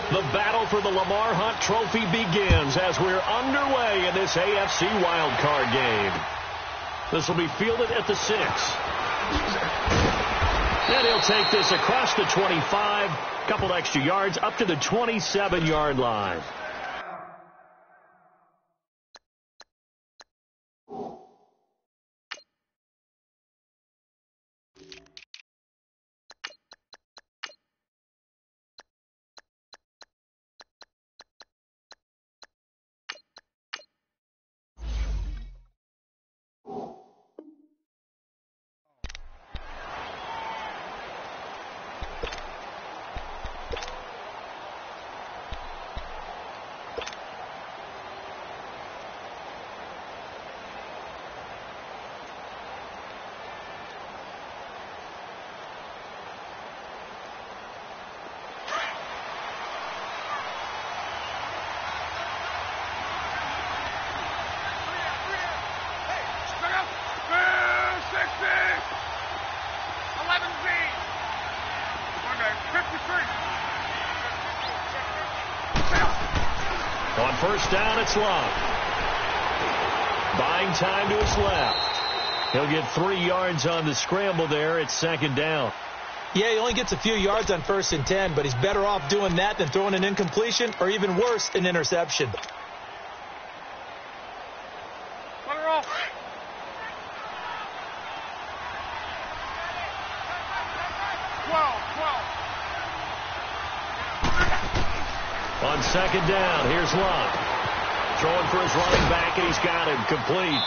The battle for the Lamar Hunt Trophy begins as we're underway in this AFC wildcard game. This will be fielded at the 6. And he'll take this across the 25, couple extra yards up to the 27-yard line. On first down, it's Love. Buying time to his left. He'll get 3 yards on the scramble there. It's second down. Yeah, he only gets a few yards on 1st and 10, but he's better off doing that than throwing an incompletion or even worse, an interception. On second down, here's Love. Throwing for his running back, and he's got him complete.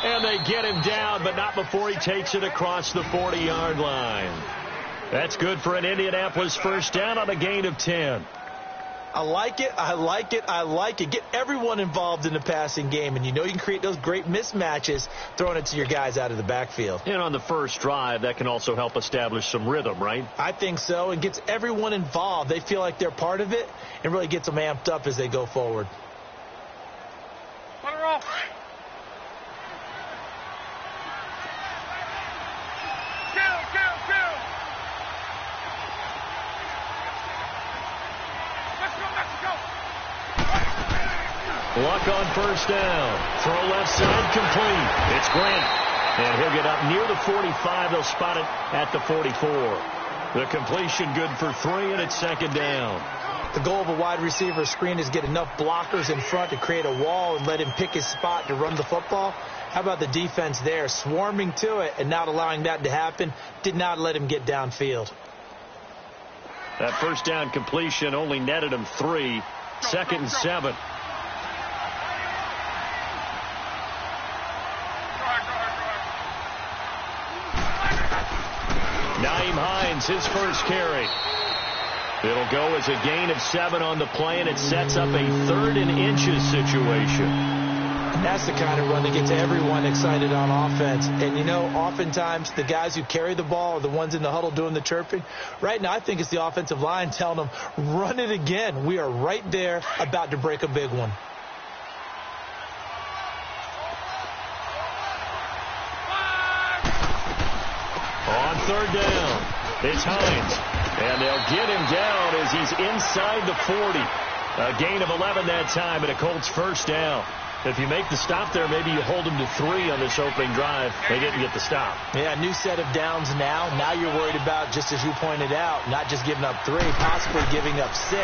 And they get him down, but not before he takes it across the 40-yard line. That's good for an Indianapolis first down on a gain of 10. I like it, I like it, I like it. Get everyone involved in the passing game, and you know you can create those great mismatches throwing it to your guys out of the backfield. And on the first drive, that can also help establish some rhythm, right? I think so. It gets everyone involved. They feel like they're part of it, and really gets them amped up as they go forward. Luck on first down. Throw left side, complete. It's Grant. And he'll get up near the 45. They'll spot it at the 44. The completion good for 3, and it's second down. The goal of a wide receiver screen is get enough blockers in front to create a wall and let him pick his spot to run the football. How about the defense there, swarming to it and not allowing that to happen? Did not let him get downfield. That first down completion only netted him 3. Second and 7. Naeem Hines, his first carry. It'll go as a gain of 7 on the play, and it sets up a 3rd and inches situation. That's the kind of run that gets everyone excited on offense. And, you know, oftentimes the guys who carry the ball are the ones in the huddle doing the chirping. Right now, I think it's the offensive line telling them, run it again. We are right there about to break a big one. On third down, it's Hines. And they'll get him down as he's inside the 40. A gain of 11 that time, and a Colts first down. If you make the stop there, maybe you hold them to 3 on this opening drive. They didn't get the stop. Yeah, new set of downs now. Now you're worried about, just as you pointed out, not just giving up 3, possibly giving up 6.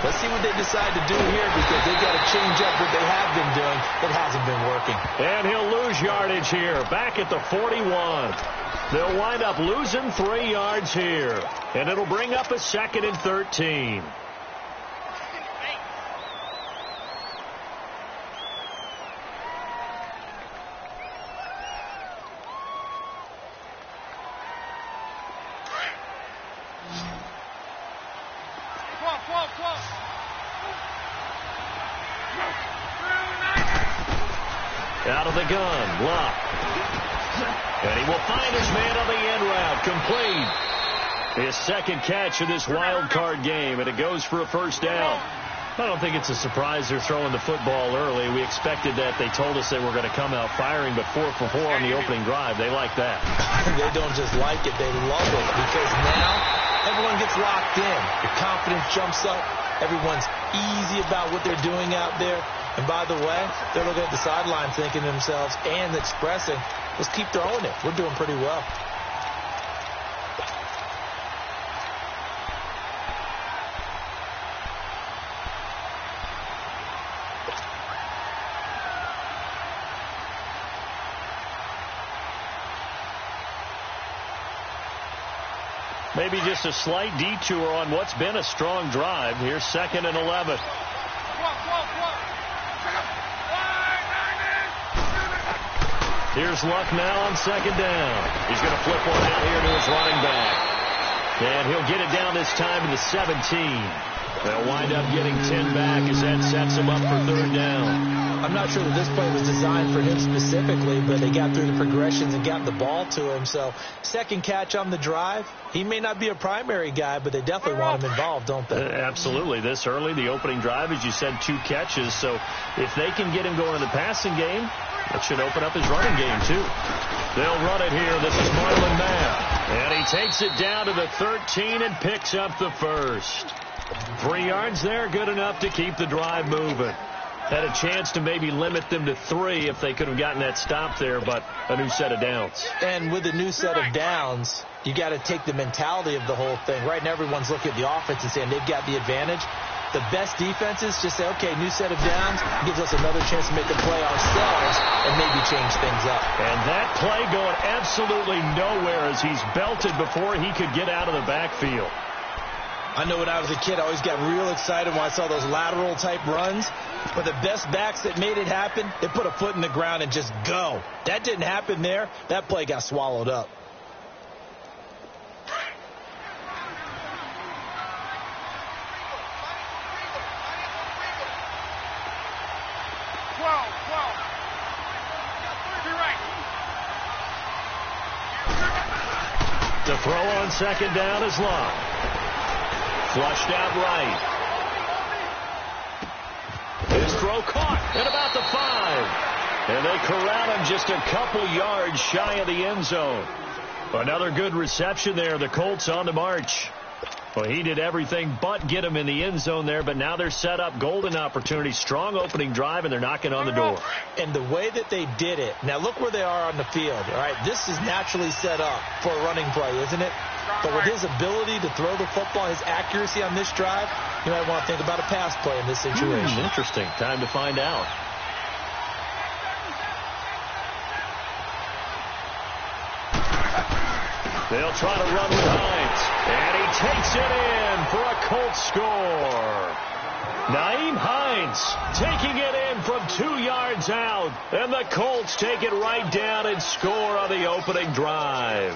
Let's see what they decide to do here, because they've got to change up what they have been doing. It hasn't been working. And he'll lose yardage here, back at the 41. They'll wind up losing 3 yards here, and it'll bring up a 2nd and 13. Out of the gun, Locke. And he will find his man on the end route, complete. His second catch of this wild card game, and it goes for a first down. I don't think it's a surprise they're throwing the football early. We expected that. They told us they were going to come out firing, but 4 for 4 on the opening drive. They like that. They don't just like it, they love it, because now everyone gets locked in. The confidence jumps up, Everyone's easy about what they're doing out there. And by the way, they're looking at the sideline thinking to themselves and expressing, let's keep throwing it. We're doing pretty well. Maybe just a slight detour on what's been a strong drive. Here's 2nd and 11. Here's Luck now on 2nd down. He's going to flip one out here to his running back. And he'll get it down this time to the 17. They'll wind up getting 10 back as that sets him up for 3rd down. I'm not sure that this play was designed for him specifically, but they got through the progressions and got the ball to him. So 2nd catch on the drive. He may not be a primary guy, but they definitely want him involved, don't they? Absolutely. This early, the opening drive, as you said, 2 catches. So if they can get him going in the passing game, that should open up his running game, too. They'll run it here. This is Marlon Mack. And he takes it down to the 13 and picks up the 1st. 3 yards there, good enough to keep the drive moving. Had a chance to maybe limit them to 3 if they could have gotten that stop there, but a new set of downs. And with a new set of downs, you got to take the mentality of the whole thing. Right now, everyone's looking at the offense and saying they've got the advantage. The best defenses just say, okay, new set of downs gives us another chance to make a play ourselves and maybe change things up. And that play going absolutely nowhere as he's belted before he could get out of the backfield. I know when I was a kid, I always got real excited when I saw those lateral-type runs. But the best backs that made it happen, they put a foot in the ground and just go. That didn't happen there. That play got swallowed up. To throw on 2nd down is Luck. Flushed out right. His throw caught at about the 5. And they corral him just a couple yards shy of the end zone. Another good reception there. The Colts on the march. Well, he did everything but get him in the end zone there, but now they're set up. Golden opportunity, strong opening drive, and they're knocking on the door. And the way that they did it, now look where they are on the field. All right, this is naturally set up for a running play, isn't it? But with his ability to throw the football, his accuracy on this drive, you might want to think about a pass play in this situation. Interesting. Time to find out. They'll try to run with Hines. And he takes it in for a Colts score. Nyheim Hines taking it in from 2 yards out. And the Colts take it right down and score on the opening drive.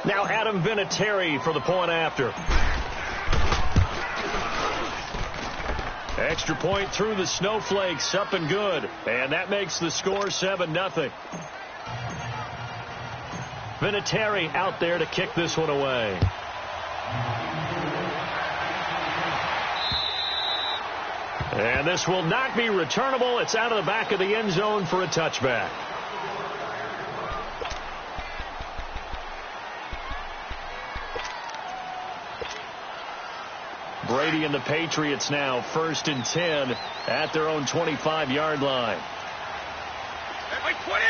Now Adam Vinatieri for the point after. Extra point through the snowflakes, up and good. And that makes the score 7-0. Vinatieri out there to kick this one away. And this will not be returnable. It's out of the back of the end zone for a touchback. Brady and the Patriots now 1st and 10 at their own 25-yard line. Hey, 20!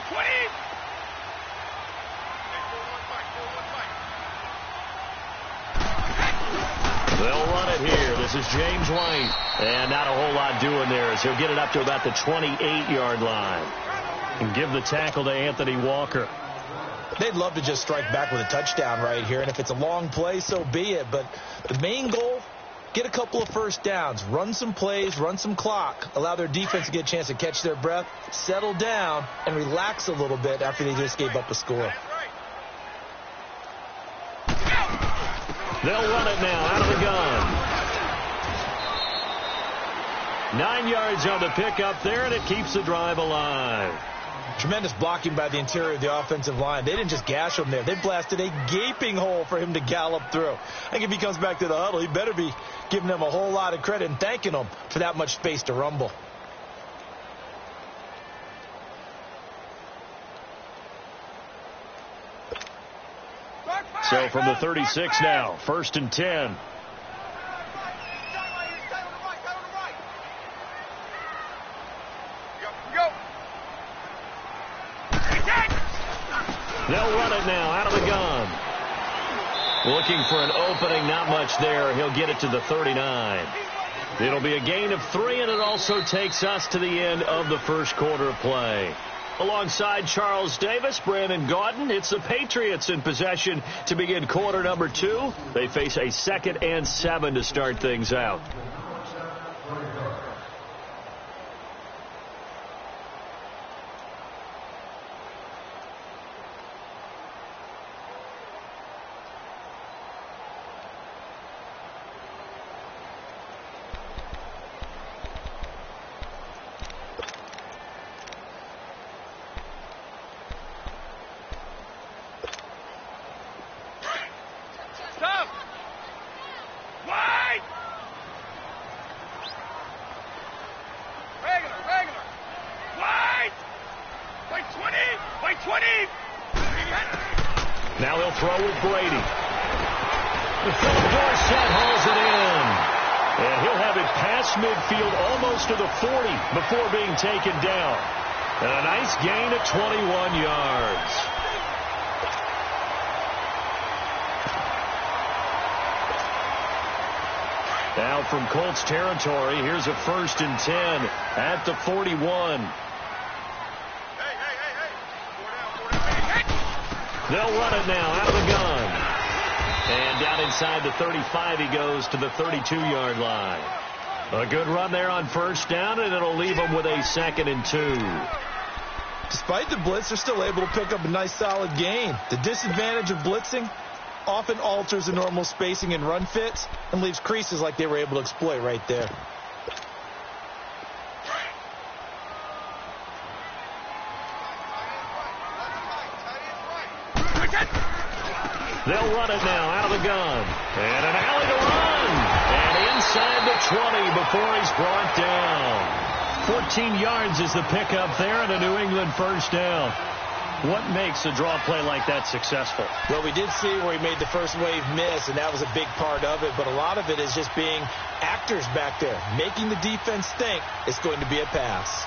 20! They'll run it here. This is James White. And not a whole lot doing there as he'll get it up to about the 28-yard line. And give the tackle to Anthony Walker. They'd love to just strike back with a touchdown right here. And if it's a long play, so be it. But the main goal, get a couple of first downs. Run some plays, run some clock. Allow their defense to get a chance to catch their breath, settle down, and relax a little bit after they just gave up a score. They'll run it now out of the gun. 9 yards on the pickup there, and it keeps the drive alive. Tremendous blocking by the interior of the offensive line. They didn't just gash him there. They blasted a gaping hole for him to gallop through. I think if he comes back to the huddle, he better be giving them a whole lot of credit and thanking them for that much space to rumble. So from the 36 now, 1st and 10. They'll run it now out of the gun. Looking for an opening, not much there. He'll get it to the 39. It'll be a gain of 3, and it also takes us to the end of the first quarter of play. Alongside Charles Davis, Brandon Gaudin, it's the Patriots in possession to begin quarter number 2. They face a 2nd and 7 to start things out. Now he'll throw with Brady. Philip Dorsett hauls it in. And he'll have it past midfield almost to the 40 before being taken down. And a nice gain of 21 yards. Now from Colts territory, here's a 1st and 10 at the 41. They'll run it now out of the gun. And down inside the 35 he goes to the 32-yard line. A good run there on 1st down, and it'll leave them with a 2nd and 2. Despite the blitz, they're still able to pick up a nice solid gain. The disadvantage of blitzing often alters the normal spacing and run fits and leaves creases like they were able to exploit right there. They'll run it now out of the gun. And an alley to run. And inside the 20 before he's brought down. 14 yards is the pickup there and a New England 1st down. What makes a draw play like that successful? Well, we did see where he made the first wave miss, and that was a big part of it. But a lot of it is just being actors back there, making the defense think it's going to be a pass.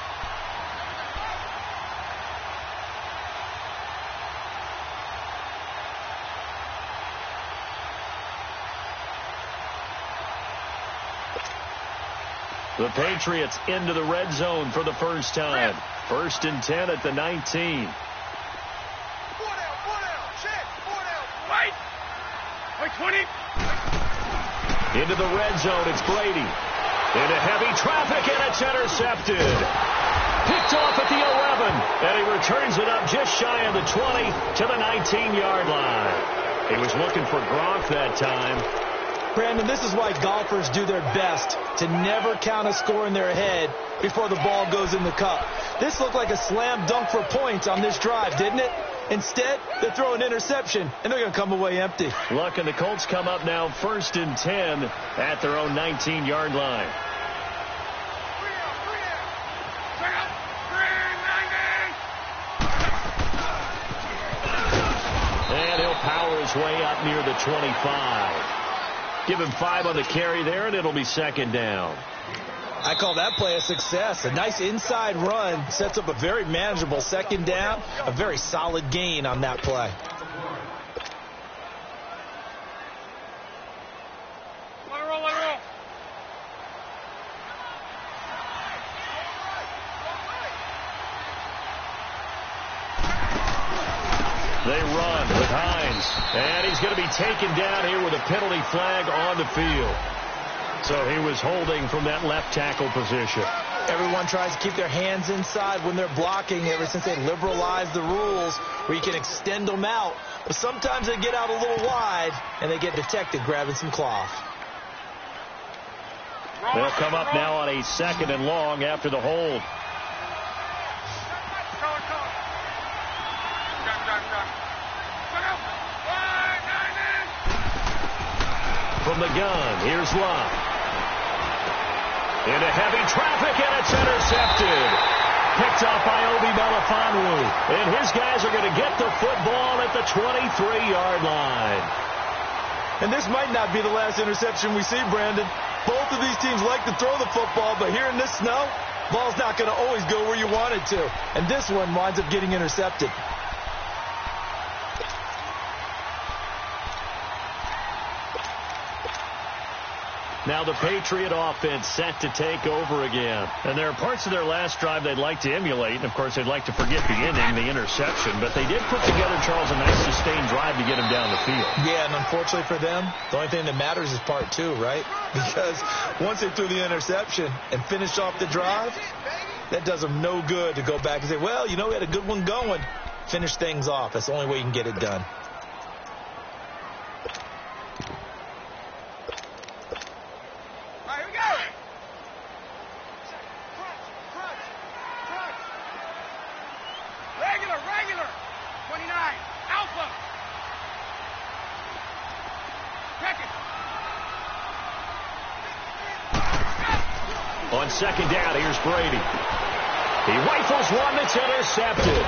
The Patriots into the red zone for the first time. 1st and 10 at the 19. Wait, 20. Into the red zone, it's Brady. Into heavy traffic, and it's intercepted. Picked off at the 11, and he returns it up just shy of the 20 to the 19-yard line. He was looking for Gronk that time. Brandon, this is why golfers do their best to never count a score in their head before the ball goes in the cup. This looked like a slam dunk for points on this drive, didn't it? Instead, they throw an interception, and they're going to come away empty. Luck, and the Colts come up now 1st and 10 at their own 19-yard line. And he'll power his way up near the 25. Give him 5 on the carry there, and it'll be 2nd down. I call that play a success. A nice inside run sets up a very manageable 2nd down. A very solid gain on that play. Let it roll, let it roll. They run with Hines, and he's going to be taken down here with a penalty flag on the field. So he was holding from that left tackle position. Everyone tries to keep their hands inside when they're blocking ever since they liberalized the rules where you can extend them out. But sometimes they get out a little wide, and they get detected grabbing some cloth. They'll come up now on a 2nd and long after the hold. From the gun, here's Luck. Into heavy traffic, and it's intercepted. Picked off by Obi Melifonwu. And his guys are going to get the football at the 23-yard line. And this might not be the last interception we see, Brandon. Both of these teams like to throw the football, but here in this snow, ball's not going to always go where you want it to. And this one winds up getting intercepted. Now the Patriot offense set to take over again. And there are parts of their last drive they'd like to emulate. And, of course, they'd like to forget the inning, the interception. But they did put together, Charles, a nice sustained drive to get them down the field. Yeah, and unfortunately for them, the only thing that matters is part two, right? Because once they threw the interception and finished off the drive, that does them no good to go back and say, well, you know, we had a good one going. Finish things off. That's the only way you can get it done. Regular. 29. Alpha. Second. On second down, here's Brady. He rifles one that's intercepted.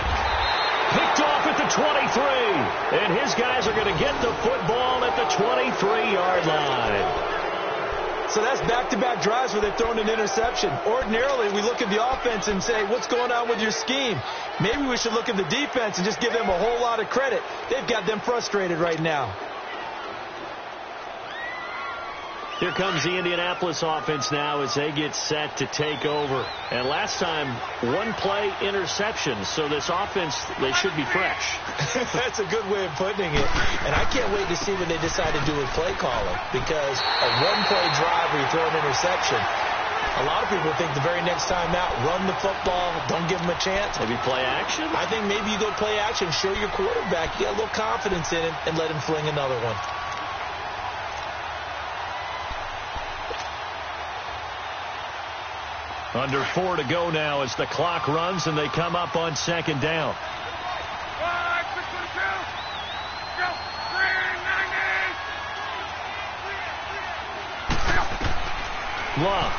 Picked off at the 23. And his guys are going to get the football at the 23-yard line. So that's back-to-back drives where they've thrown an interception. Ordinarily, we look at the offense and say, what's going on with your scheme? Maybe we should look at the defense and just give them a whole lot of credit. They've got them frustrated right now. Here comes the Indianapolis offense now as they get set to take over. And last time, one-play interception. So this offense, they should be fresh. That's a good way of putting it. And I can't wait to see what they decide to do with play calling. Because a one-play drive where you throw an interception, a lot of people think the very next time out, run the football, don't give them a chance. Maybe play action? I think maybe you go play action, show your quarterback, you got a little confidence in him, and let him fling another one. Under 4 to go now as the clock runs and they come up on second down. 5, 6, 2, go, 3, 90. Love.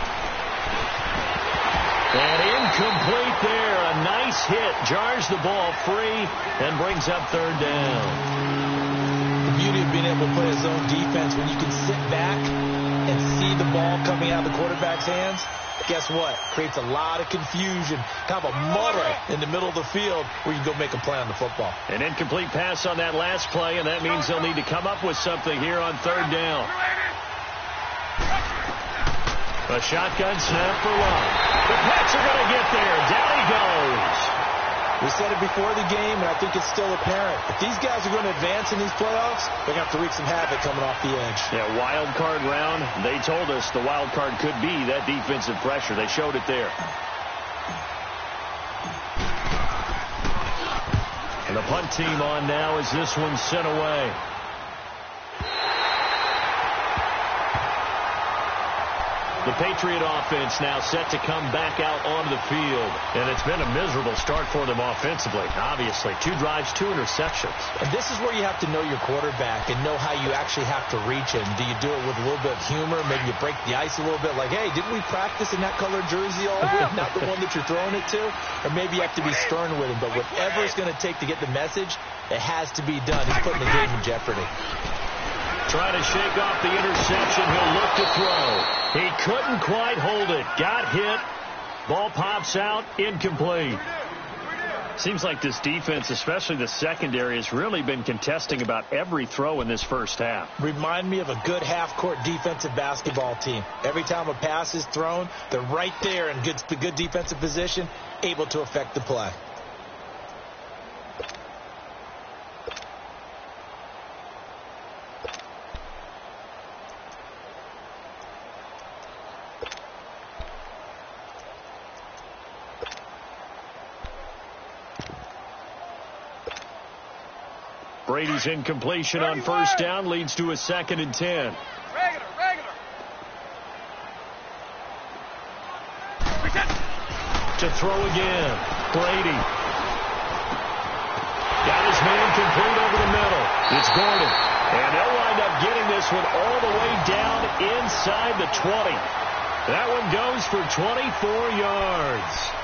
And incomplete there. A nice hit. Jars the ball free and brings up third down. The beauty of being able to play a zone defense when you can sit back and see the ball coming out of the quarterback's hands. Guess what? Creates a lot of confusion, kind of a muddle in the middle of the field where you go make a play on the football. An incomplete pass on that last play, and that means they'll need to come up with something here on third down. A shotgun snap for Love. The Pats are going to get there. Down he goes. We said it before the game, and I think it's still apparent. If these guys are going to advance in these playoffs, they're going to have to wreak some havoc coming off the edge. Yeah, wild card round. They told us the wild card could be that defensive pressure. They showed it there. And the punt team on now as this one's sent away. The Patriot offense now set to come back out onto the field. And it's been a miserable start for them offensively. Obviously, 2 drives, 2 interceptions. And this is where you have to know your quarterback and know how you actually have to reach him. Do you do it with a little bit of humor? Maybe you break the ice a little bit like, hey, didn't we practice in that colored jersey all week? Not the one that you're throwing it to? Or maybe you have to be stern with him. But whatever it's going to take to get the message, it has to be done. He's putting the game in jeopardy. Trying to shake off the interception. He'll look to throw. He couldn't quite hold it. Got hit. Ball pops out. Incomplete. Seems like this defense, especially the secondary, has really been contesting about every throw in this first half. Remind me of a good half-court defensive basketball team. Every time a pass is thrown, they're right there in good defensive position, able to affect the play. Brady's incompletion on first down leads to a 2nd and 10. Regular. To throw again. Brady. Got his man complete over the middle. It's Gordon. And they'll wind up getting this one all the way down inside the 20. That one goes for 24 yards.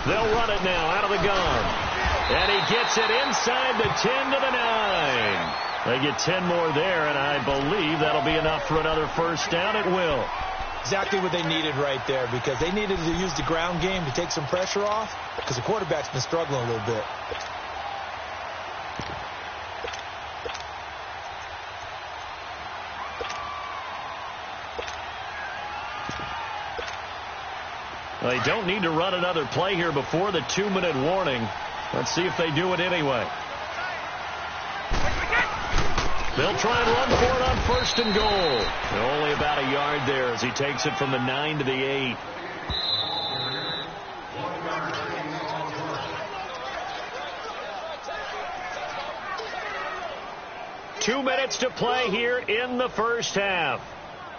They'll run it now out of the gun. And he gets it inside the 10 to the 9. They get 10 more there, and I believe that'll be enough for another first down. It will. Exactly what they needed right there, because they needed to use the ground game to take some pressure off, because the quarterback's been struggling a little bit. They don't need to run another play here before the 2-minute warning. Let's see if they do it anyway. They'll try and run for it on 1st and goal. Only about a yard there as he takes it from the 9 to the 8. Two minutes to play here in the first half.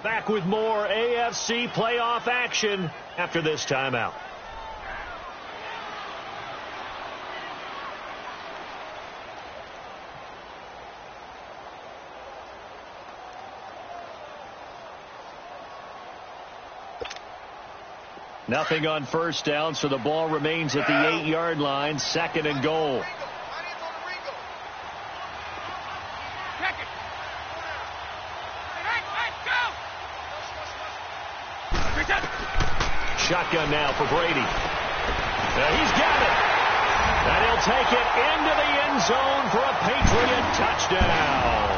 Back with more AFC playoff action after this timeout. Nothing on first down, so the ball remains at the 8-yard line. 2nd and goal. Shotgun now for Brady. He's got it. And he'll take it into the end zone for a Patriot touchdown.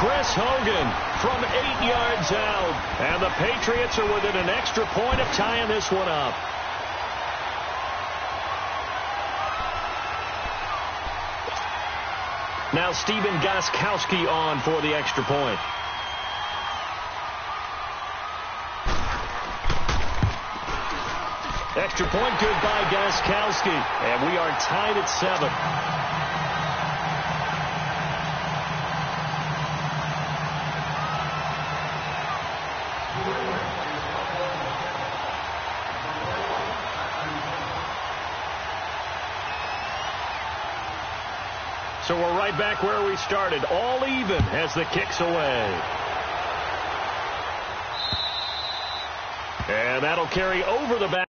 Chris Hogan from 8 yards out. And the Patriots are within an extra point of tying this one up. Now Stephen Gostkowski on for the extra point. Extra point good by Gostkowski. And we are tied at 7. So we're right back where we started. All even as the kick's away. And that'll carry over the back.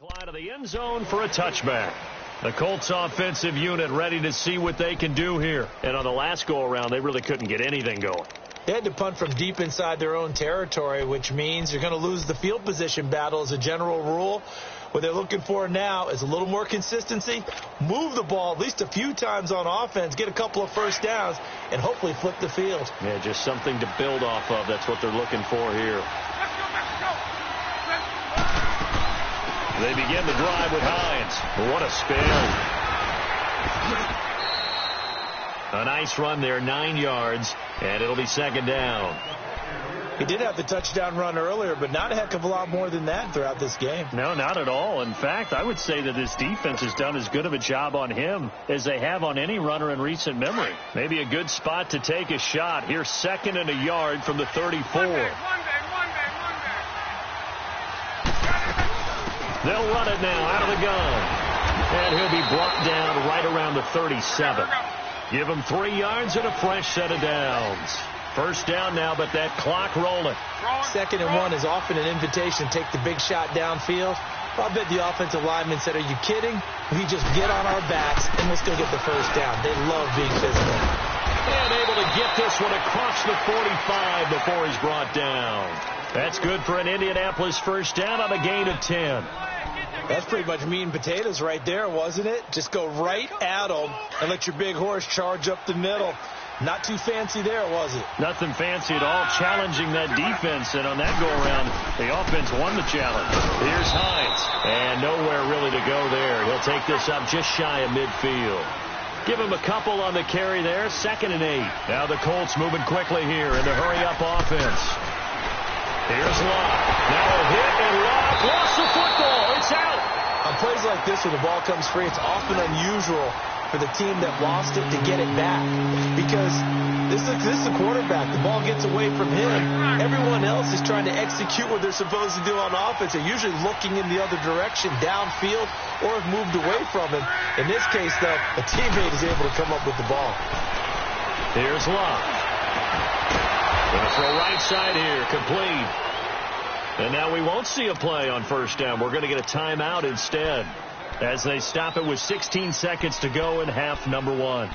Line of the end zone for a touchback. The Colts offensive unit ready to see what they can do here. And on the last go-around, they really couldn't get anything going. They had to punt from deep inside their own territory, which means you're going to lose the field position battle as a general rule. What they're looking for now is a little more consistency, move the ball at least a few times on offense, get a couple of first downs, and hopefully flip the field. Yeah, just something to build off of. That's what they're looking for here. They begin the drive with Hines. What a spin. A nice run there, 9 yards, and it'll be 2nd down. He did have the touchdown run earlier, but not a heck of a lot more than that throughout this game. No, not at all. In fact, I would say that this defense has done as good of a job on him as they have on any runner in recent memory. Maybe a good spot to take a shot. Here's 2nd and a yard from the 34. They'll run it now out of the gun. And he'll be brought down right around the 37. Give him 3 yards and a fresh set of downs. First down now, but that clock rolling. 2nd and 1 is often an invitation to take the big shot downfield. I bet the offensive lineman said, are you kidding? We just get on our backs and let's go get the first down. They love being physical. And able to get this one across the 45 before he's brought down. That's good for an Indianapolis first down on a gain of 10. That's pretty much meat and potatoes right there, wasn't it? Just go right at them and let your big horse charge up the middle. Not too fancy there, was it? Nothing fancy at all, challenging that defense. And on that go-around, the offense won the challenge. Here's Hines. And nowhere really to go there. He'll take this up just shy of midfield. Give him a couple on the carry there. 2nd and 8. Now the Colts moving quickly here in the hurry-up offense. Here's Locke. Now a hit, and Locke lost the football. It's out. On plays like this where the ball comes free, it's often unusual for the team that lost it to get it back. Because this is the quarterback. The ball gets away from him. Everyone else is trying to execute what they're supposed to do on offense. They're usually looking in the other direction, downfield, or have moved away from him. In this case, though, a teammate is able to come up with the ball. Here's Locke. Gonna throw right side here, complete. And now we won't see a play on 1st down. We're going to get a timeout instead as they stop it with 16 seconds to go in half number 1.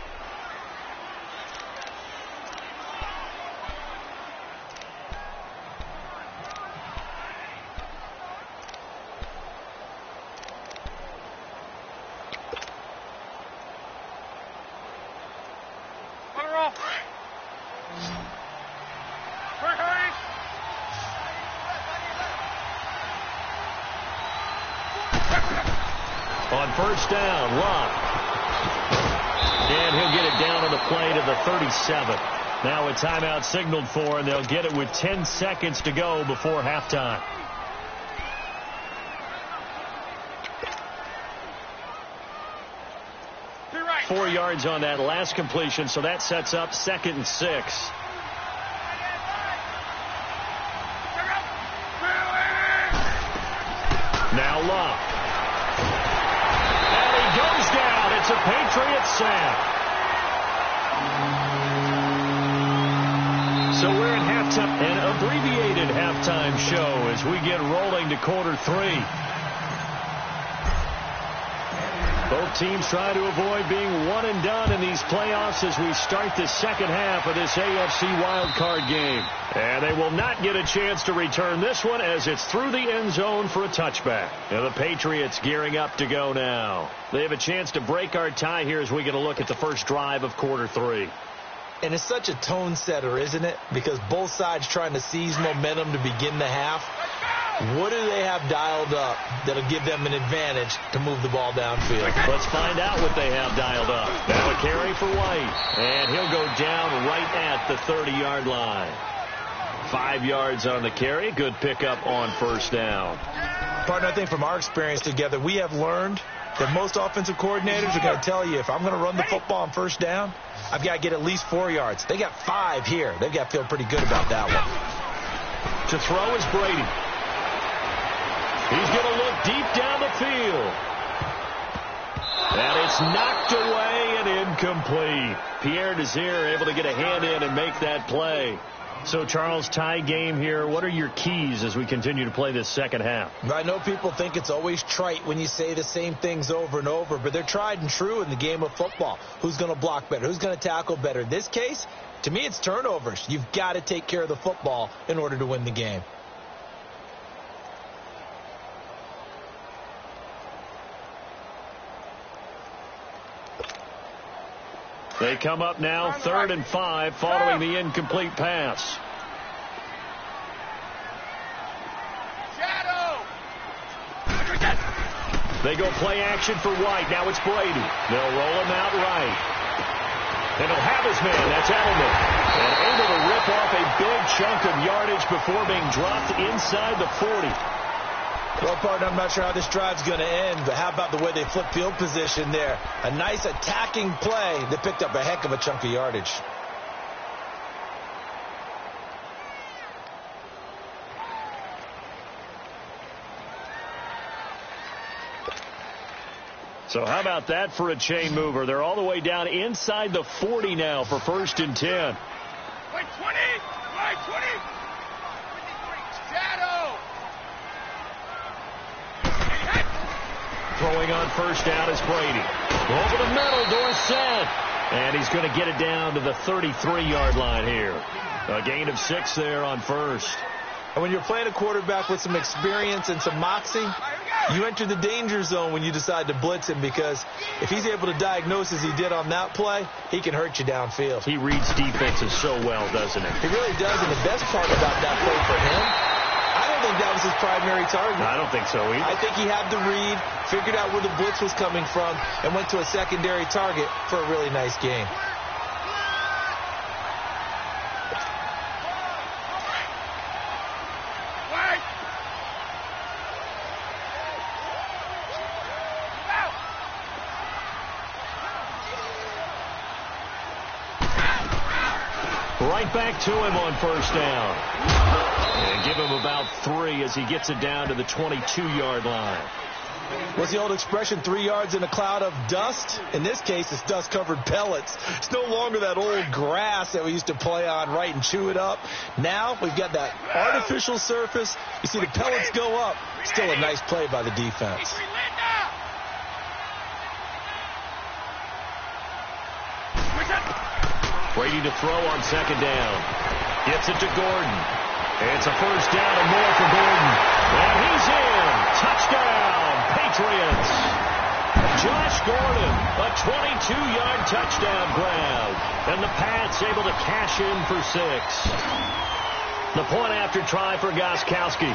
On 1st down, Locke. And he'll get it down on the play to the 37. Now a timeout signaled for, and they'll get it with 10 seconds to go before halftime. Right. 4 yards on that last completion, so that sets up 2nd and 6. Now Locke. And he goes down. It's a Patriot sack. So we're in halftime, an abbreviated halftime show as we get rolling to quarter 3. Both teams try to avoid being one and done in these playoffs as we start the second half of this AFC wildcard game. And they will not get a chance to return this one as it's through the end zone for a touchback. And the Patriots gearing up to go now. They have a chance to break our tie here as we get a look at the first drive of quarter 3. And it's such a tone setter, isn't it? Because both sides trying to seize momentum to begin the half. What do they have dialed up that'll give them an advantage to move the ball downfield? Let's find out what they have dialed up. Now a carry for White. And he'll go down right at the 30-yard line. 5 yards on the carry. Good pickup on 1st down. Partner, I think from our experience together, we have learned that most offensive coordinators are going to tell you, if I'm going to run the football on 1st down, I've got to get at least 4 yards. They got 5 here. They've got to feel pretty good about that one. To throw is Brady. He's going to look deep down the field. And it's knocked away and incomplete. Pierre Desir able to get a hand in and make that play. So, Charles, tie game here. What are your keys as we continue to play this second half? I know people think it's always trite when you say the same things over and over, but they're tried and true in the game of football. Who's going to block better? Who's going to tackle better? In this case, to me, it's turnovers. You've got to take care of the football in order to win the game. They come up now 3rd and 5 following the incomplete pass. They go play action for White. Now it's Brady. They'll roll him out right. And he'll have his man. That's Edelman. And able to rip off a big chunk of yardage before being dropped inside the 40. Well, partner, I'm not sure how this drive's going to end, but how about the way they flip field position there? A nice attacking play that picked up a heck of a chunk of yardage. So how about that for a chain mover? They're all the way down inside the 40 now for 1st and 10. Right 20! Right 20! Shadow! Throwing on 1st down is Brady. Over the middle, Dorsett. And he's going to get it down to the 33-yard line here. A gain of 6 there on 1st. And when you're playing a quarterback with some experience and some moxie, you enter the danger zone when you decide to blitz him, because if he's able to diagnose as he did on that play, he can hurt you downfield. He reads defenses so well, doesn't he? He really does, and the best part about that play for him, I don't think that was his primary target. I don't think so either. I think he had the read, figured out where the blitz was coming from, and went to a secondary target for a really nice game. Right back to him on first down. And give him about 3 as he gets it down to the 22-yard line. What's the old expression, 3 yards in a cloud of dust? In this case, it's dust-covered pellets. It's no longer that old grass that we used to play on, right, and chew it up. Now we've got that artificial surface. You see the pellets go up. Still a nice play by the defense. Brady to throw on second down. Gets it to Gordon. It's a first down and more for Gordon. And he's in. Touchdown, Patriots. Josh Gordon, a 22-yard touchdown grab. And the Pats able to cash in for 6. The point after try for Gostkowski.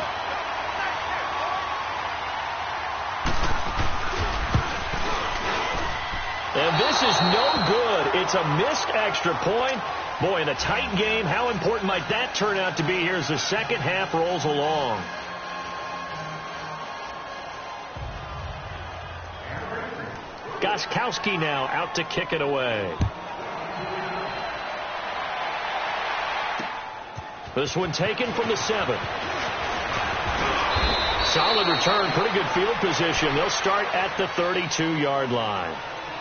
And this is no good. It's a missed extra point. Boy, in a tight game, how important might that turn out to be here as the second half rolls along? Gostkowski now out to kick it away. This one taken from the 7. Solid return, pretty good field position. They'll start at the 32-yard line.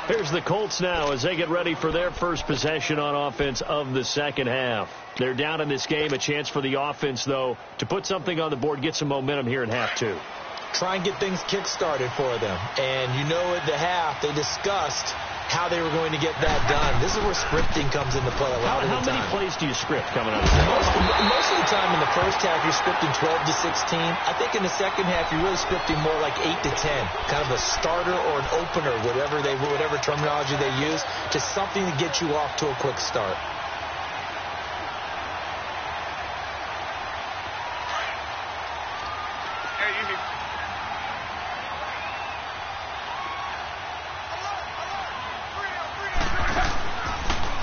Here's the Colts now as they get ready for their first possession on offense of the second half. They're down in this game. A chance for the offense, though, to put something on the board, get some momentum here in half 2. Try and get things kick-started for them. And you know at the half they discussed how they were going to get that done. This is where scripting comes into play a lot of the time. How many plays do you script coming out of the second? Most of the time in the first half, you're scripting 12 to 16. I think in the second half, you're really scripting more like 8 to 10. Kind of a starter or an opener, whatever terminology they use, just something to get you off to a quick start.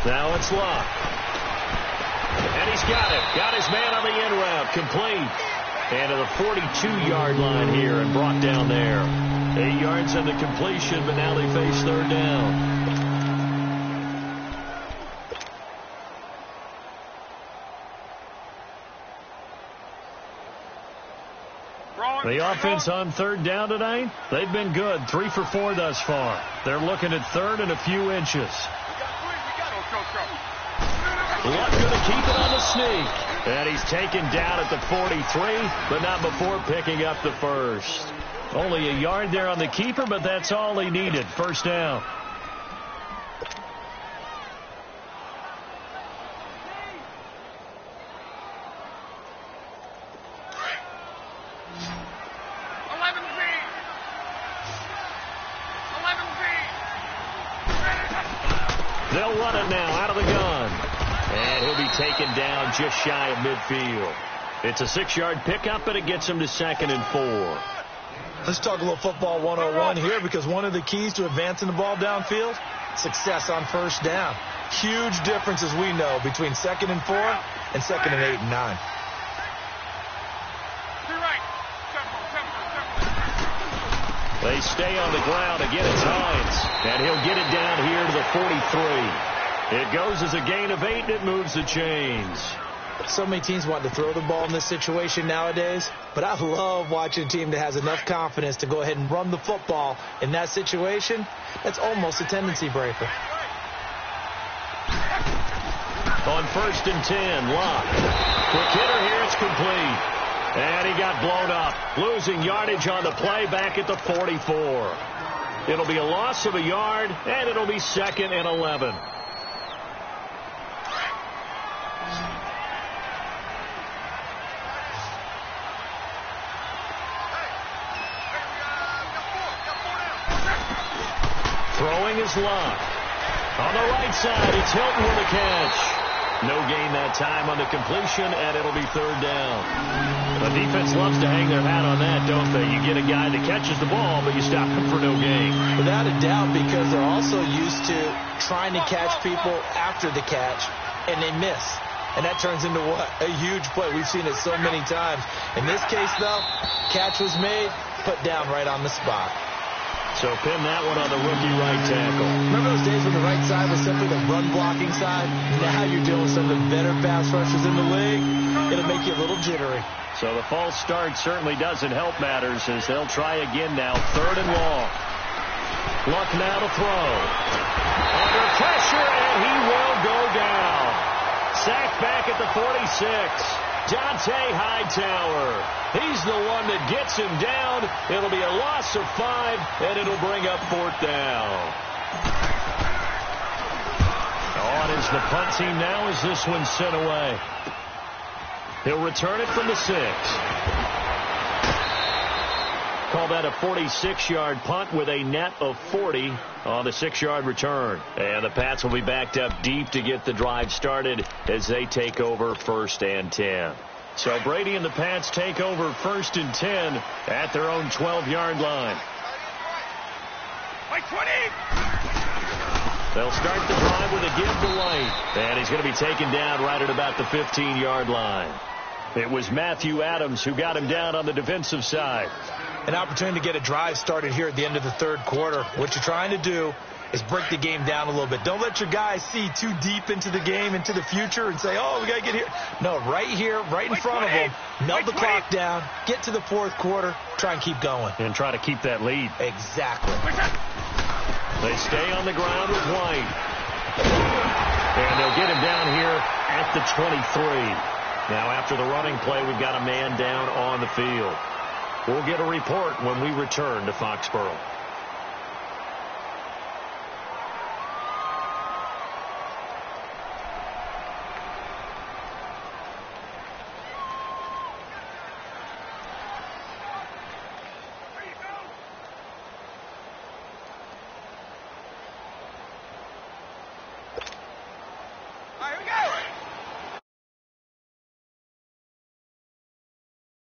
Now it's Locke. And he's got it. Got his man on the in route. Complete. And to the 42-yard line here and brought down there. 8 yards on the completion, but now they face third down. The offense on third down tonight, they've been good. 3 for 4 thus far. They're looking at third and a few inches. Luck going to keep it on the sneak. And he's taken down at the 43, but not before picking up the first. Only a yard there on the keeper, but that's all he needed. First down. They'll run it now out of the gun. And he'll be taken down just shy of midfield. It's a 6-yard pickup, and it gets him to 2nd and 4. Let's talk a little football 101 here, because one of the keys to advancing the ball downfield, success on first down. Huge difference, as we know, between 2nd and 4 and 2nd and 8 and 9. They stay on the ground. Again, it's Hines. And he'll get it down here to the 43. It goes as a gain of 8, and it moves the chains. So many teams want to throw the ball in this situation nowadays, but I love watching a team that has enough confidence to go ahead and run the football in that situation. That's almost a tendency breaker. On 1st and 10, Locke. Quick hitter here, it's complete. And he got blown up, losing yardage on the play back at the 44. It'll be a loss of a yard, and it'll be 2nd and 11. Throwing is Locke. On the right side, it's Hilton with a catch. No gain that time on the completion, and it'll be third down. The defense loves to hang their hat on that, don't they? You get a guy that catches the ball, but you stop him for no gain. Without a doubt, because they're also used to trying to catch people after the catch, and they miss. And that turns into what? A huge play. We've seen it so many times. In this case, though, catch was made, put down right on the spot. So pin that one on the rookie right tackle. Remember those days when the right side was simply the run-blocking side? Now you're dealing with some of the better pass rushers in the league. It'll make you a little jittery. So the false start certainly doesn't help matters as they'll try again now. Third and long. Luck now to throw. Under pressure, and he will go down. Sacked back at the 46. Dante Hightower. He's the one that gets him down. It'll be a loss of 5, and it'll bring up fourth down. On is the punt team now as this one's sent away. He'll return it from the 6. Call that a 46-yard punt with a net of 40 on the 6-yard return. And the Pats will be backed up deep to get the drive started as they take over 1st and 10. So Brady and the Pats take over 1st and 10 at their own 12-yard line. Like 20. They'll start the drive with a give to White. And he's going to be taken down right at about the 15-yard line. It was Matthew Adams who got him down on the defensive side. An opportunity to get a drive started here at the end of the third quarter. What you're trying to do is break the game down a little bit. Don't let your guys see too deep into the game, into the future, and say, oh, we got to get here. No, right here, right in front of them. Melt the clock down, get to the fourth quarter, try and keep going. And try to keep that lead. Exactly. They stay on the ground with White. And they'll get him down here at the 23. Now, after the running play, we've got a man down on the field. We'll get a report when we return to Foxborough.